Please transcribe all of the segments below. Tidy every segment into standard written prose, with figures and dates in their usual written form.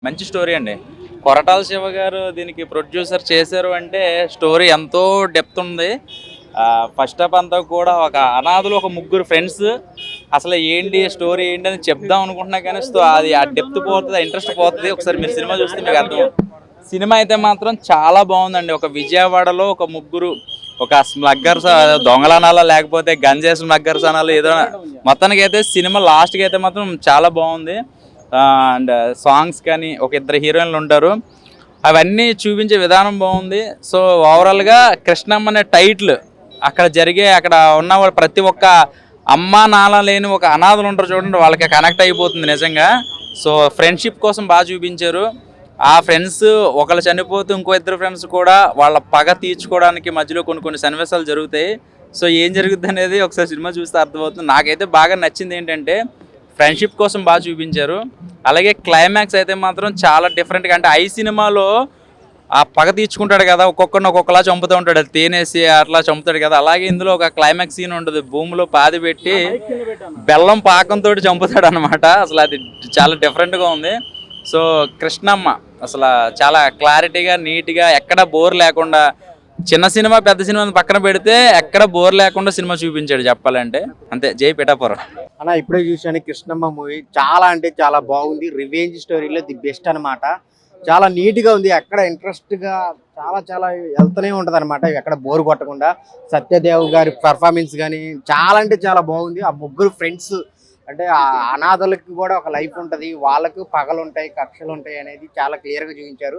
మంచి స్టోరీ అండి. కొరటాల శివ గారు దీనికి ప్రొడ్యూసర్ చేశారు అంటే స్టోరీ ఎంతో డెప్త్ ఉంది. ఫస్ట్ హాఫ్ అంతా కూడా ఒక అనాథలు ఒక ముగ్గురు ఫ్రెండ్స్ అసలు ఏంటి స్టోరీ ఏంటి అని చెప్దాం అనుకుంటున్నా కానీ అది ఆ డెప్త్ పోతుంది, ఆ ఇంట్రెస్ట్ పోతుంది. ఒకసారి మీరు సినిమా చూస్తే మీకు అర్థం. సినిమా అయితే మాత్రం చాలా బాగుందండి. ఒక విజయవాడలో ఒక ముగ్గురు ఒక స్మగ్గర్స్ దొంగలనాలా లేకపోతే గంజా స్మగ్గర్స్ అనాలి ఏదో, మొత్తానికి అయితే సినిమా లాస్ట్కి అయితే మాత్రం చాలా బాగుంది. అండ్ సాంగ్స్ కానీ ఒక ఇద్దరు హీరోయిన్లు ఉంటారు, అవన్నీ చూపించే విధానం బాగుంది. సో ఓవరాల్గా కృష్ణమ్మ అనే టైటిల్ అక్కడ ఉన్న ప్రతి ఒక్క అమ్మ నాన్న లేని ఒక అనాథలు ఉంటారు చూడండి, వాళ్ళకి కనెక్ట్ అయిపోతుంది నిజంగా. సో ఫ్రెండ్షిప్ కోసం బాగా చూపించారు. ఆ ఫ్రెండ్స్ ఒకళ్ళు చనిపోతే ఇంకో ఇద్దరు ఫ్రెండ్స్ కూడా వాళ్ళ పగ తీర్చుకోవడానికి మధ్యలో కొన్ని సన్నివేశాలు జరుగుతాయి. సో ఏం జరుగుతుంది అనేది ఒకసారి సినిమా చూస్తే అర్థమవుతుంది. నాకైతే బాగా నచ్చింది ఏంటంటే ఫ్రెండ్షిప్ కోసం బాగా చూపించారు. అలాగే క్లైమాక్స్ అయితే మాత్రం చాలా డిఫరెంట్గా, అంటే ఐ సినిమాలో ఆ పగ తీర్చుకుంటాడు కదా, ఒక్కొక్కరిని ఒక్కొక్కలా చంపుతూ ఉంటాడు, తేనేసి అట్లా చంపుతాడు కదా, అలాగే ఇందులో ఒక క్లైమాక్స్ సీన్ ఉంటుంది, భూమిలో పాది పెట్టి బెల్లం పాకంతో చంపుతాడు అనమాట. అసలు అది చాలా డిఫరెంట్గా ఉంది. సో కృష్ణమ్మ అసలు చాలా క్లారిటీగా నీట్గా ఎక్కడ బోర్ లేకుండా, చిన్న సినిమా పెద్ద సినిమా పక్కన పెడితే ఎక్కడ బోర్ లేకుండా సినిమా చూపించాడు చెప్పాలంటే. అంతే, జై పిఠాపురం అన్న. ఇప్పుడే చూసాను కృష్ణమ్మ మూవీ, చాలా అంటే చాలా బాగుంది. రివెంజ్ స్టోరీలో ది బెస్ట్ అనమాట. చాలా నీట్గా ఉంది, ఎక్కడ ఇంట్రెస్ట్గా చాలా చాలా వెళ్తూనే ఉంటుంది అనమాట, ఎక్కడ బోర్ కొట్టకుండా. సత్యదేవ్ గారి పర్ఫార్మెన్స్ కానీ చాలా అంటే చాలా బాగుంది. ఆ ముగ్గురు ఫ్రెండ్స్ అంటే ఆ అనాథలకు కూడా ఒక లైఫ్ ఉంటుంది, వాళ్ళకు పగలు ఉంటాయి, కక్షలు ఉంటాయి అనేది చాలా క్లియర్గా చూపించారు.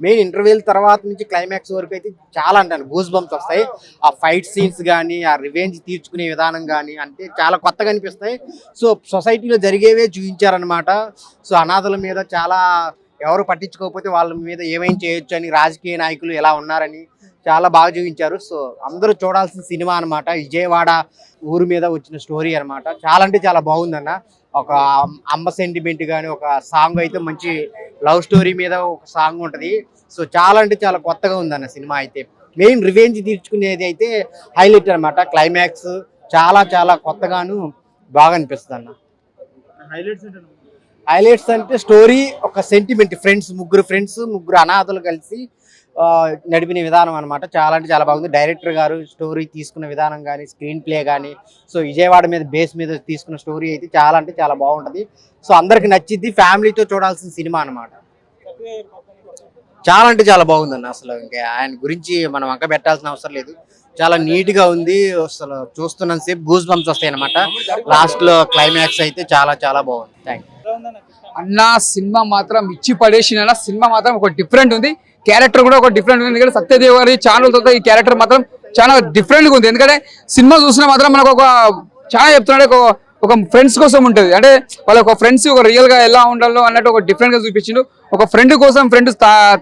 మెయిన్ ఇంటర్వ్యూల తర్వాత నుంచి క్లైమాక్స్ వరకు అయితే చాలా అంటాను గూస్ బంప్స్ వస్తాయి. ఆ ఫైట్ సీన్స్ కానీ, ఆ రివెంజ్ తీర్చుకునే విధానం కానీ అంటే చాలా కొత్తగా అనిపిస్తాయి. సో సొసైటీలో జరిగేవే చూపించారనమాట. సో అనాథల మీద చాలా ఎవరు పట్టించుకోకపోతే వాళ్ళ మీద ఏమైనా చేయొచ్చు అని, రాజకీయ నాయకులు ఎలా ఉన్నారని చాలా బాగా చూపించారు. సో అందరూ చూడాల్సిన సినిమా అనమాట. విజయవాడ ఊరు మీద వచ్చిన స్టోరీ అనమాట. చాలా అంటే చాలా బాగుందన్న. ఒక అమ్మ సెంటిమెంట్ కానీ, ఒక సాంగ్ అయితే మంచి లవ్ స్టోరీ మీద ఒక సాంగ్ ఉంటుంది. సో చాలా అంటే చాలా కొత్తగా ఉందన్న సినిమా అయితే. మెయిన్ రివెంజ్ తీర్చుకునేది అయితే హైలైట్ అనమాట. క్లైమాక్స్ చాలా చాలా కొత్తగాను బాగా అనిపిస్తుంది అన్న. హైలైట్స్ అంటే స్టోరీ, ఒక సెంటిమెంట్, ముగ్గురు అనాథలు కలిసి నడిపిన విధానం అనమాట. చాలా అంటే చాలా బాగుంది. డైరెక్టర్ గారు స్టోరీ తీసుకున్న విధానం కానీ, స్క్రీన్ ప్లే కానీ, సో విజయవాడ మీద బేస్ మీద తీసుకున్న స్టోరీ అయితే చాలా అంటే చాలా బాగుంటుంది. సో అందరికి నచ్చిద్ది, ఫ్యామిలీతో చూడాల్సిన సినిమా అనమాట. చాలా అంటే చాలా బాగుందన్న. అసలు ఇంకా ఆయన గురించి మనం వంక పెట్టాల్సిన అవసరం లేదు, చాలా నీట్గా ఉంది. అసలు చూస్తున్నంత సేపు గూస్ బంప్స్ వస్తాయి అనమాట. లాస్ట్లో క్లైమాక్స్ అయితే చాలా చాలా బాగుంది. థ్యాంక్ యూ అన్న. సినిమా మాత్రం ఇచ్చి పడేసిన సినిమా మాత్రం ఒక డిఫరెంట్ ఉంది. క్యారెక్టర్ కూడా ఒక డిఫరెంట్ ఉంది. ఎందుకంటే సత్యదేవ్ గారి ఛానల్ తర్వాత ఈ క్యారెక్టర్ మాత్రం చాలా డిఫరెంట్గా ఉంది. ఎందుకంటే సినిమా చూసినా మాత్రం మనకు ఒక చాలా చెప్తున్నాడు, ఒక ఫ్రెండ్స్ కోసం ఉంటుంది. అంటే వాళ్ళ ఒక ఫ్రెండ్స్ ఒక రియల్ గా ఎలా ఉండాలో అన్నట్టు ఒక డిఫరెంట్ గా చూపించిండు. ఒక ఫ్రెండ్ కోసం ఫ్రెండ్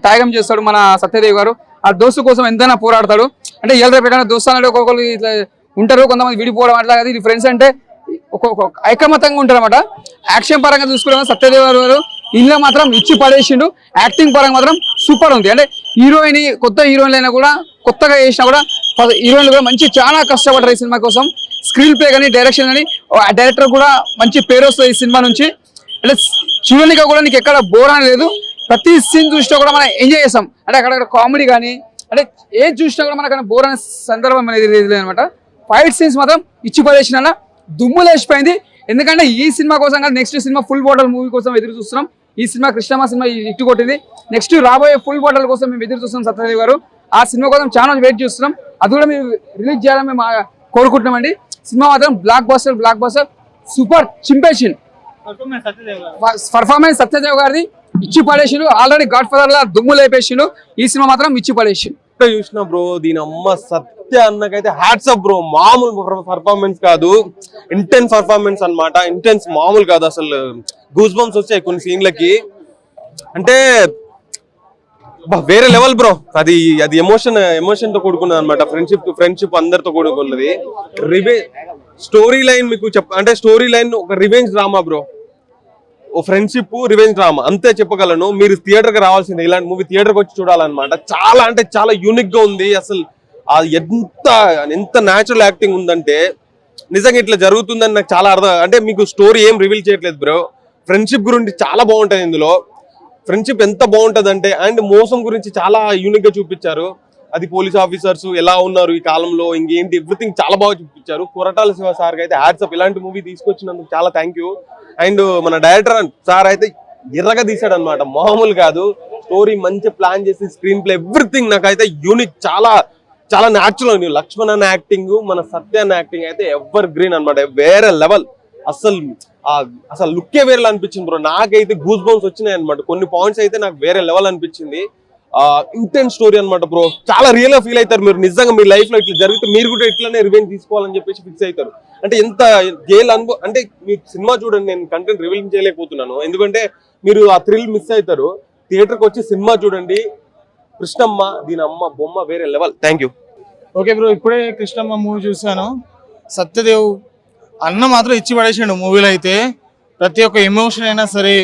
త్యాగం చేస్తాడు మన సత్యదేవ్ గారు. ఆ దోస్తు కోసం ఎంతైనా పోరాడతాడు. అంటే ఏళ్ళ పెట్టిన దోస్తు అన్నట్టు ఒక్కొక్కరు ఇట్లా ఉంటారు, కొంతమంది విడిపోవడం అట్లా కదా. ఇది ఫ్రెండ్స్ అంటే ఒక్కొక్క ఐకమత్యంగా ఉంటారు అనమాట. యాక్షన్ పరంగా చూసుకునే సత్యదేవ్ గారు ఇందులో మాత్రం ఇచ్చి పడేసిండు. యాక్టింగ్ పరంగా మాత్రం సూపర్ ఉంది. అంటే హీరోయిన్, కొత్త హీరోయిన్లు అయినా కూడా, కొత్తగా చేసినా కూడా హీరోయిన్లు కూడా మంచి చాలా కష్టపడ్డారు ఈ సినిమా కోసం. స్క్రీన్ ప్లే కానీ, డైరెక్షన్ కానీ, డైరెక్టర్ కూడా మంచి పేరు వస్తుంది ఈ సినిమా నుంచి. అంటే చూడడానికి కూడా నీకు ఎక్కడ బోర్ అని లేదు. ప్రతి సీన్ చూసినా కూడా మనం ఎంజాయ్ చేస్తాం. అంటే అక్కడ కామెడీ కానీ, అంటే ఏది చూసినా కూడా మనకు బోర్ అనే సందర్భం అనేది లేదనమాట. ఫైట్ సీన్స్ మాత్రం ఇచ్చి పడేసిన దుమ్ము లేచిపోయింది. ఎందుకంటే ఈ సినిమా కోసం కాదు, next cinema full bottle movie కోసం ఎదురు చూస్తున్నాం. ఈ సినిమా కృష్ణమ్మ సినిమా ఇట్టు కొట్టింది. నెక్స్ట్ రాబోయే ఫుల్ బాటల్ కోసం మేము ఎదురు చూస్తున్నాం. సత్యదేవ్ గారు ఆ సినిమా కోసం చాలా వెయిట్ చేస్తున్నాం. అది కూడా మీరు రిలీజ్ చేయాలని మేము కోరుకుంటున్నామండి. సినిమా మాత్రం బ్లాక్ బస్టర్ సూపర్ చింపేషన్ పర్ఫార్మెన్స్ సత్యదేవ్ గారిది ఇచ్చి పడేసిండు. ఆల్రెడీ గాడ్ ఫాదర్ లా దుమ్ము లేపేసిండు. ఈ సినిమా మాత్రం ఇచ్చి పడేసిండు. చూసిన బ్రో, దీని అమ్మ సత్య అన్నకైతే హ్యాట్స్ అప్ బ్రో. మామూలు పర్ఫార్మెన్స్ కాదు, ఇంటెన్స్ పర్ఫార్మెన్స్ అన్నమాట. ఇంటెన్స్ మామూలు కాదు అసలు. గూస్ బంప్స్ వచ్చాయి కొన్ని సీన్లకి. అంటే వేరే లెవెల్ బ్రో. అది ఎమోషన్ తో కూడుకున్నది అనమాట. ఫ్రెండ్షిప్ అందరితో కూడుకున్నది. స్టోరీ లైన్ మీకు అంటే స్టోరీ లైన్ ఒక రివెంజ్ డ్రామా బ్రో. ఓ ఫ్రెండ్షిప్ రివెంజ్ డ్రామా అంతే చెప్పగలను. మీరు థియేటర్కి రావాల్సిందే, ఇలాంటి మూవీ థియేటర్కి వచ్చి చూడాలన్నమాట. చాలా అంటే చాలా యూనిక్ గా ఉంది. అసలు అది ఎంత న్యాచురల్ యాక్టింగ్ ఉందంటే నిజంగా ఇట్లా జరుగుతుందని నాకు చాలా అర్థం. అంటే మీకు స్టోరీ ఏం రివీల్ చేయట్లేదు బ్రో. ఫ్రెండ్షిప్ గురించి చాలా బాగుంటుంది ఇందులో. ఫ్రెండ్షిప్ ఎంత బాగుంటదంటే, అండ్ మోసం గురించి చాలా యూనిక్ గా చూపించారు. అది పోలీస్ ఆఫీసర్స్ ఎలా ఉన్నారు ఈ కాలంలో, ఇంకేంటి ఎవ్రీథింగ్ చాలా బాగా చూపించారు. కొరటాల శివ సార్ అయితే హ్యాట్స్ ఆఫ్, ఇలాంటి మూవీ తీసుకొచ్చినందుకు చాలా థ్యాంక్ యూ. అండ్ మన డైరెక్టర్ సార్ అయితే ఎర్రగా తీసాడు అనమాట, మామూలు కాదు. స్టోరీ మంచి ప్లాన్ చేసి స్క్రీన్ ప్లే ఎవ్రీథింగ్ నాకైతే యూనిక్, చాలా చాలా న్యాచురల్. లక్ష్మణ్ అన్న యాక్టింగ్, మన సత్య అన్న యాక్టింగ్ అయితే ఎవర్ గ్రీన్ అనమాట, వేరే లెవెల్. అసలు లుక్కే వేరే అనిపించింది బ్రో. నాకైతే గూస్ బంప్స్ వచ్చినాయి అనమాట. కొన్ని పాయింట్స్ అయితే నాకు వేరే లెవెల్ అనిపించింది. ఇంటెన్స్ స్టోరీ అనమాట బ్రో. చాలా రియల్ గా ఫీల్ అవుతారు మీరు. నిజంగా మీ లైఫ్ లో ఇట్లా జరిగితే మీరు కూడా ఇట్లానే రివెంజ్ తీసుకోవాలని చెప్పేసి ఫిక్స్ అవుతారు. అంటే ఎంత జైలు అనుభవం అంటే, మీ సినిమా చూడండి, నేను కంటెంట్ రివీల్ చేయలేకపోతున్నాను ఎందుకంటే మీరు ఆ థ్రిల్ మిస్ అవుతారు. థియేటర్కి వచ్చి సినిమా చూడండి. కృష్ణమ్మ దీని అమ్మ బొమ్మ వేరే level. Thank you. Okay bro, ఇప్పుడే కృష్ణమ్మ మూవీ చూశాను. సత్యదేవ్ అన్న మాత్రం ఇచ్చి పడేసాడు మూవీలో. అయితే ప్రతి ఒక్క ఎమోషన్ అయినా సరే,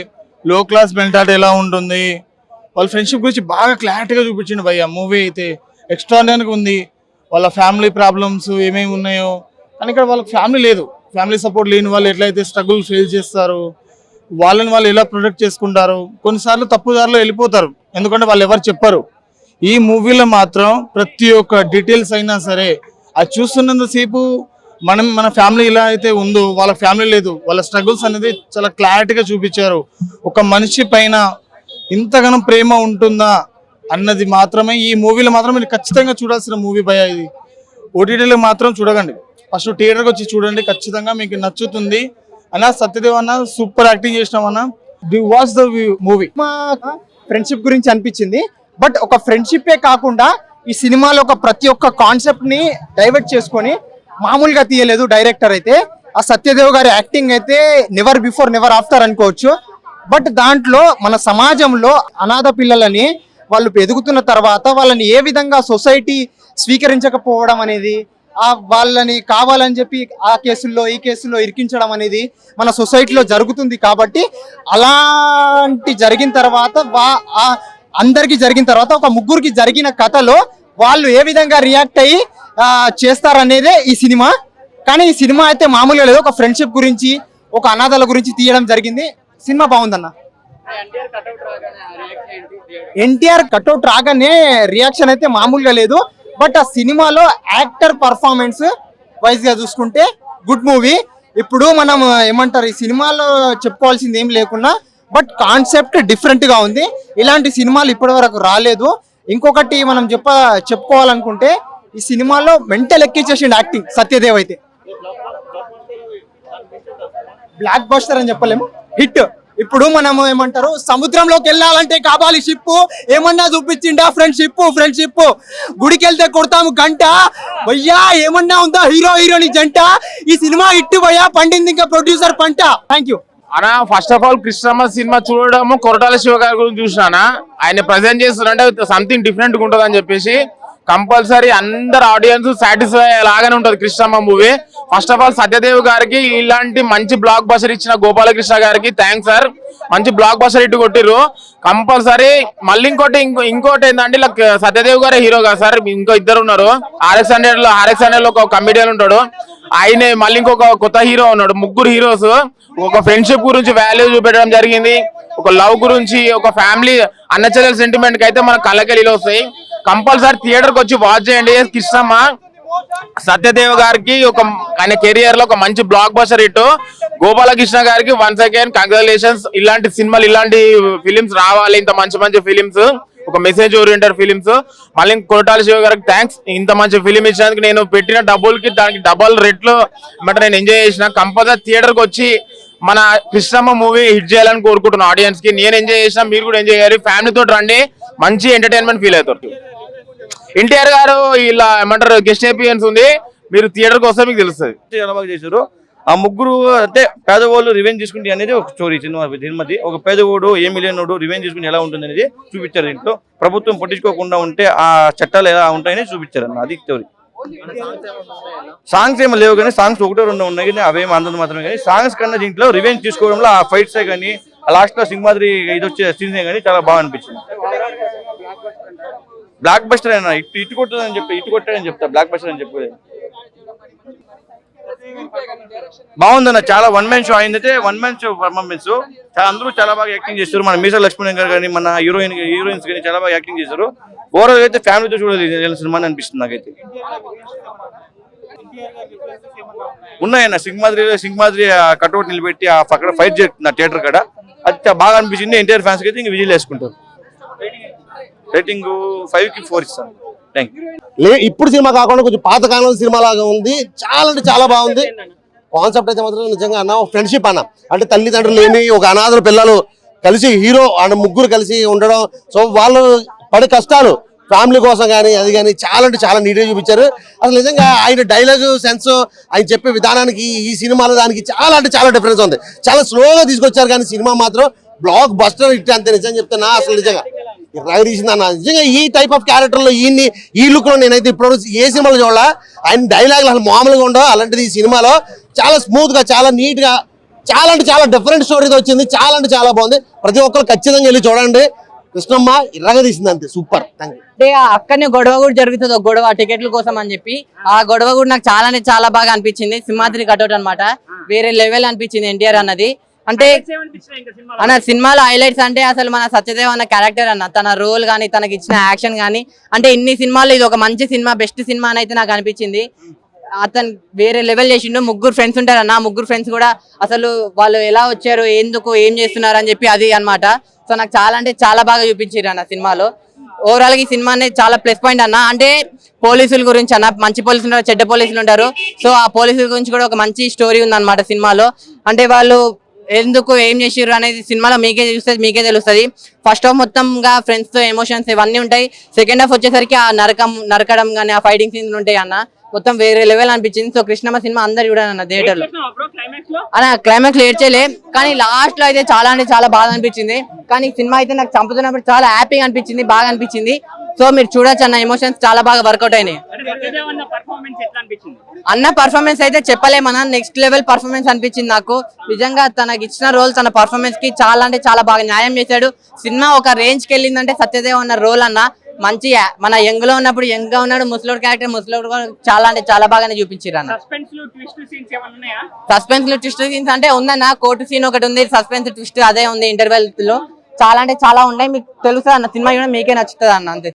లో క్లాస్ మెంటాలిటీ ఎలా ఉంటుంది, వాళ్ళ ఫ్రెండ్షిప్ గురించి బాగా క్లారిటీగా చూపించిండు భయ్య. మూవీ అయితే ఎక్స్ట్రాడినరీగా ఉంది. వాళ్ళ ఫ్యామిలీ ప్రాబ్లమ్స్ ఏమేమి ఉన్నాయో, కానీ ఇక్కడ వాళ్ళకి ఫ్యామిలీ లేదు. ఫ్యామిలీ సపోర్ట్ లేని వాళ్ళు ఎట్లయితే స్ట్రగుల్ ఫేస్ చేస్తారు, వాళ్ళని వాళ్ళు ఎలా ప్రొటెక్ట్ చేసుకుంటారు, కొన్నిసార్లు తప్పుదారిలో వెళ్ళిపోతారు ఎందుకంటే వాళ్ళు ఎవరు చెప్పరు. ఈ మూవీలో మాత్రం ప్రతి ఒక్క డీటెయిల్స్ అయినా సరే, అది చూస్తున్నంతసేపు మన ఫ్యామిలీ ఎలా అయితే ఉందో వాళ్ళ ఫ్యామిలీ లేదు, వాళ్ళ స్ట్రగుల్స్ అనేది చాలా క్లారిటీగా చూపించారు. ఒక మనిషి పైన ఇంతగానో ప్రేమ ఉంటుందా అన్నది మాత్రమే ఈ మూవీలో మాత్రం మీరు ఖచ్చితంగా చూడాల్సిన మూవీ భయ. ఇది ఓటీటీలో మాత్రం చూడకండి, ఫస్ట్ థియేటర్కి వచ్చి చూడండి, ఖచ్చితంగా మీకు నచ్చుతుంది. అన్న సత్యదేవ్ అన్న సూపర్ యాక్టింగ్ చేసినాం అన్న. Do watch the movie. Friendship గురించి అనిపించింది. బట్ ఒక ఫ్రెండ్షిప్పే కాకుండా ఈ సినిమాలో ఒక ప్రతి ఒక్క కాన్సెప్ట్ ని డైవర్ట్ చేసుకొని మామూలుగా తీయలేదు డైరెక్టర్ అయితే. ఆ సత్యదేవ్ గారి యాక్టింగ్ అయితే నెవర్ బిఫోర్ నెవర్ ఆఫ్టర్ అనుకోవచ్చు. బట్ దాంట్లో మన సమాజంలో అనాథ పిల్లలని వాళ్ళు ఎదుగుతున్న తర్వాత వాళ్ళని ఏ విధంగా సొసైటీ స్వీకరించకపోవడం అనేది, వాళ్ళని కావాలని చెప్పి ఆ కేసుల్లో ఈ కేసుల్లో ఇరికించడం అనేది మన సొసైటీలో జరుగుతుంది. కాబట్టి అలాంటి జరిగిన తర్వాత అందరికి జరిగిన తర్వాత ఒక ముగ్గురికి జరిగిన కథలో వాళ్ళు ఏ విధంగా రియాక్ట్ అయ్యి చేస్తారనేదే ఈ సినిమా. కానీ ఈ సినిమా అయితే మామూలుగా లేదు. ఒక ఫ్రెండ్షిప్ గురించి, ఒక అనాథల గురించి తీయడం జరిగింది. సినిమా బాగుందన్న. ఎన్టీఆర్ కట్అవుట్ రాగానే రియాక్షన్ అయితే మామూలుగా లేదు. బట్ ఆ సినిమాలో యాక్టర్ పర్ఫార్మెన్స్ వైజ్ గా చూసుకుంటే గుడ్ మూవీ. ఇప్పుడు మనం ఏమంటారు, ఈ సినిమాలో చెప్పుకోవాల్సింది ఏం లేకున్నా బట్ కాన్సెప్ట్ డిఫరెంట్ గా ఉంది. ఇలాంటి సినిమాలు ఇప్పటి వరకు రాలేదు. ఇంకొకటి మనం చెప్పుకోవాలనుకుంటే ఈ సినిమాలో మెంటల్ ఎక్కించేసిండు యాక్టింగ్ సత్యదేవ్ అయితే. బ్లాక్ బస్టర్ అని చెప్పలేము, హిట్. ఇప్పుడు మనము ఏమంటారు, సముద్రంలోకి వెళ్ళాలంటే కావాలి షిప్, ఏమన్నా చూపించిండా ఫ్రెండ్షిప్. గుడికి వెళ్తే కొడతాము గంట భయ్యా, ఏమన్నా ఉందా హీరో హీరోని జంట. ఈ సినిమా హిట్ భయ్యా, పండింది ఇంకా ప్రొడ్యూసర్ పంట. థ్యాంక్ యూ అన్నా. First of all Krishnamma cinema చూడడము, కొరటాల శివ గారి గురించి చూసినా ఆయన ప్రజెంట్ చేస్తున్నారంటే సంథింగ్ డిఫరెంట్ గా ఉంటుంది అని చెప్పేసి కంపల్సరీ అందరు ఆడియన్స్ సాటిస్ఫై లాగానే ఉంటది Krishnamma movie. First of all Satyadev గారికి ఇలాంటి మంచి బ్లాక్ బస్టర్ ఇచ్చిన గోపాలకృష్ణ గారికి థ్యాంక్స్ సార్. మంచి బ్లాక్ బస్టర్ ఇటు కొట్టిర్రు కంపల్సరీ. మళ్ళీ ఇంకోటి ఏంటంటే ఇలా సత్యదేవ్ గారే హీరో కదా సార్, ఇంకో ఇద్దరు ఉన్నారు. ఆర్ఎక్స్ హండ్రెడ్ లో ఒక కమిడియన్ ఉంటాడు, ఆయనే మళ్ళీ ఇంకొక కొత్త హీరో ఉన్నాడు. ముగ్గురు హీరోస్ ఒక ఫ్రెండ్షిప్ గురించి వాల్యూ చూపెట్టడం జరిగింది. ఒక లవ్ గురించి, ఒక ఫ్యామిలీ అన్నచెల్లెల సెంటిమెంట్ కి అయితే మన కళ్ళకెళ్ళి వస్తాయి. కంపల్సరీ థియేటర్ కి వచ్చి వాచ్ చేయండి. కృష్ణమ్మ సత్యదేవ్ గారికి ఆయన కెరియర్ లో ఒక మంచి బ్లాక్ బస్టర్ హిట్. గోపాలకృష్ణ గారికి వన్స్ అగైన్ కంగ్రాచులేషన్స్. ఇలాంటి సినిమాలు, ఇలాంటి ఫిలిమ్స్ రావాలి, ఇంత మంచి ఫిలిమ్స్, ఒక మెసేజ్ ఓరియంటెడ్ ఫిలిమ్స్. మళ్ళీ కొరటాల శివ గారికి థ్యాంక్స్. ఇంత మంచి ఫిలిం ఇచ్చినందుకు నేను పెట్టిన డబ్బులకి దానికి డబల్ రేట్లు నేను ఎంజాయ్ చేసిన. కంపల్సరీ థియేటర్ కి వచ్చి మన కృష్ణమ్మ మూవీ హిట్ చేయాలని కోరుకుంటున్నాను. ఆడియన్స్ కి నేను ఎంజాయ్ చేసిన, మీరు కూడా ఎంజాయ్ చేయాలి. ఫ్యామిలీతో రండి, మంచి ఎంటర్టైన్మెంట్ ఫీల్ అవుతారు. ఎన్టీఆర్ గారు ఇలా ఏమంటారు గెస్ట్ అపియరెన్స్ ఉంది, మీరు థియేటర్ కి వస్తే మీకు తెలుస్తుంది. చాలా బాగా చేశారు. ఆ ముగ్గురు అంటే పేదవాళ్ళు రివెంజ్ చేసుకుంటే అనేది ఒక స్టోరీ సినిమాది. ఒక పేదవాడు ఏమి లేనోడు రివెంజ్ చేసుకుని ఎలా ఉంటుంది అనేది చూపించారు. దీంట్లో ప్రభుత్వం పట్టించుకోకుండా ఉంటే ఆ చట్టాలు ఎలా ఉంటాయని చూపించారు అన్న, అది స్టోరీ. సాంగ్స్ ఏమో లేవు కానీ, సాంగ్స్ ఒకటో రెండో ఉన్నాయి కానీ అవేమో అందరూ మాత్రమే. కానీ సాంగ్స్ కన్నా దీంట్లో రివెంజ్ తీసుకోవడంలో ఆ ఫైట్సే కానీ, లాస్ట్ లో సింహాద్రి ఇది వచ్చే సీన్సే కానీ చాలా బాగా అనిపించింది. బ్లాక్ బస్టర్ అయినా ఇటు కొట్టదని చెప్తా, బ్లాక్ బస్టర్ అని చెప్పలేదు. బాగుందన్న, చాలా వన్ మ్యాన్ షో అయిందైతే, వన్ మ్యాన్ షో పర్ఫార్మెన్స్ అందరూ చాలా బాగా యాక్టింగ్ చేస్తారు. మన మీసా లక్ష్మణ్ గారు కానీ మన హీరోయిన్స్ కానీ చాలా బాగా యాక్టింగ్ చేశారు. ఓవరాల్ అయితే ఫ్యామిలీతో చూడాలి సినిమా అని అనిపిస్తుంది నాకైతే. ఉన్నాయన్న సింగమాద్రి కట్అవుట్ నిలబెట్టి అక్కడ ఫైట్ చేస్తున్న థియేటర్ కాడ, అది బాగా అనిపించింది. ఎన్టీఆర్ ఫ్యాన్స్ అయితే ఇంక విజిల్ వేసుకుంటారు. రేటింగ్ 5కి 4 ఇస్తాను. Thank you. ఇప్పుడు సినిమా కాకుండా కొంచెం పాత కాలం సినిమా లాగా ఉంది. చాలా అంటే చాలా బాగుంది. కాన్సెప్ట్ అయితే మాత్రం నిజంగా అన్న ఫ్రెండ్షిప్ అన్న, అంటే తల్లిదండ్రులు లేని ఒక అనాథల పిల్లలు కలిసి హీరో అండ్ ముగ్గురు కలిసి ఉండడం. సో వాళ్ళు పడే కష్టాలు ఫ్యామిలీ కోసం కానీ అది కానీ చాలా అంటే చాలా నీట్గా చూపించారు. అసలు నిజంగా ఆయన డైలాగ్ సెన్స్, ఆయన చెప్పే విధానానికి ఈ సినిమాలో దానికి చాలా అంటే చాలా డిఫరెన్స్ ఉంది. చాలా స్లోగా తీసుకొచ్చారు కానీ సినిమా మాత్రం బ్లాక్ బస్టర్ హిట్ అంతే. నిజంగా చెప్తున్నా, అసలు నిజంగా తీసింది అన్న. నిజంగా ఈ టైప్ ఆఫ్ క్యారెక్టర్లో ఈ లుక్ లో నేనైతే ఇప్పుడు ఏ సినిమాలో చూడాల. ఆయన డైలాగులు అసలు మామూలుగా ఉండవు. అలాంటిది ఈ సినిమాలో చాలా స్మూత్ గా, చాలా నీట్ గా, చాలా అంటే చాలా డిఫరెంట్ స్టోరీతో వచ్చింది. చాలా అంటే చాలా బాగుంది. ప్రతి ఒక్కరు ఖచ్చితంగా వెళ్ళి చూడండి. కృష్ణమ్మ ఇలాగ తీసింది అంతే, సూపర్. Thank you. అంటే అక్కడనే గొడవ కూడా జరుగుతుంది, ఒక గొడవ టికెట్ల కోసం అని చెప్పి. ఆ గొడవ కూడా నాకు చాలా అంటే చాలా బాగా అనిపించింది. సింహాద్రి కట్అవుట్ అన్నమాట, వేరే లెవెల్ అనిపించింది ఎన్టీఆర్ అన్నది. అంటే అన్న సినిమాలో హైలైట్స్ అంటే అసలు మన సత్యదేవ్ అన్న క్యారెక్టర్ అన్న, తన రోల్ కానీ తనకి ఇచ్చిన యాక్షన్ కానీ, అంటే ఇన్ని సినిమాల్లో ఇది ఒక మంచి సినిమా, బెస్ట్ సినిమా అని అయితే నాకు అనిపించింది. అతను వేరే లెవెల్ చేసిండు. ముగ్గురు ఫ్రెండ్స్ ఉంటారు అన్న, ముగ్గురు ఫ్రెండ్స్ కూడా అసలు వాళ్ళు ఎలా వచ్చారు, ఎందుకు, ఏం చేస్తున్నారు అని చెప్పి అది అన్నమాట. సో నాకు చాలా అంటే చాలా బాగా చూపించారు అన్న సినిమాలో. ఓవరాల్ గా ఈ సినిమా అనేది చాలా ప్లస్ పాయింట్ అన్న. అంటే పోలీసుల గురించి అన్న, మంచి పోలీసులు ఉంటారు, చెడ్డ పోలీసులు ఉంటారు. సో ఆ పోలీసుల గురించి కూడా ఒక మంచి స్టోరీ ఉందన్నమాట సినిమాలో. అంటే వాళ్ళు ఎందుకు ఏం చేసారు అనేది సినిమాలో మీకే తెలుస్తుంది. ఫస్ట్ హాఫ్ మొత్తంగా ఫ్రెండ్స్ తో ఎమోషన్స్ ఇవన్నీ ఉంటాయి. సెకండ్ హాఫ్ వచ్చేసరికి ఆ నరకడం కానీ ఆ ఫైటింగ్ సీన్స్ ఉంటాయి అన్న, మొత్తం వేరే లెవెల్ అనిపించింది. సో కృష్ణమ్మ సినిమా అందరు చూడాలి అన్న థియేటర్ లో. అన్న క్లైమాక్స్ ఏడ్ చేయలే, కానీ లాస్ట్ లో అయితే చాలా అంటే చాలా బాగా అనిపించింది. కానీ సినిమా అయితే నాకు చంపుతున్నప్పుడు చాలా హ్యాపీగా అనిపించింది, బాగా అనిపించింది. సో మీరు చూడొచ్చు అన్న, ఎమోషన్స్ చాలా బాగా వర్కౌట్ అయినాయి. అన్న పర్ఫార్మెన్స్ అయితే చెప్పలేమన్నా, నెక్స్ట్ లెవెల్ పర్ఫార్మెన్స్ అనిపించింది నాకు. నిజంగా తనకి ఇచ్చిన రోల్, తన పర్ఫార్మెన్స్ కి చాలా అంటే చాలా బాగా న్యాయం చేశాడు. సినిమా ఒక రేంజ్ కి వెళ్ళిందంటే సత్యదేవ్ అన్న రోల్ అన్న మంచి, మన యంగ్ లో ఉన్నప్పుడు యంగ్ గా ఉన్నాడు, ముసలోడు క్యారెక్టర్ ముసలోడు చాలా అంటే చాలా బాగానే చూపించారు అన్న. సస్పెన్స్ ట్విస్ట్ సీన్స్ అంటే ఉందన్న, కోర్టు సీన్ ఒకటి ఉంది, సస్పెన్స్ ట్విస్ట్ అదే ఉంది ఇంటర్వెల్ లో. చాలా అంటే చాలా ఉన్నాయి, మీకు తెలుస్తుంది అన్న. సినిమా మీకే నచ్చుతుంది అన్న, అంతే.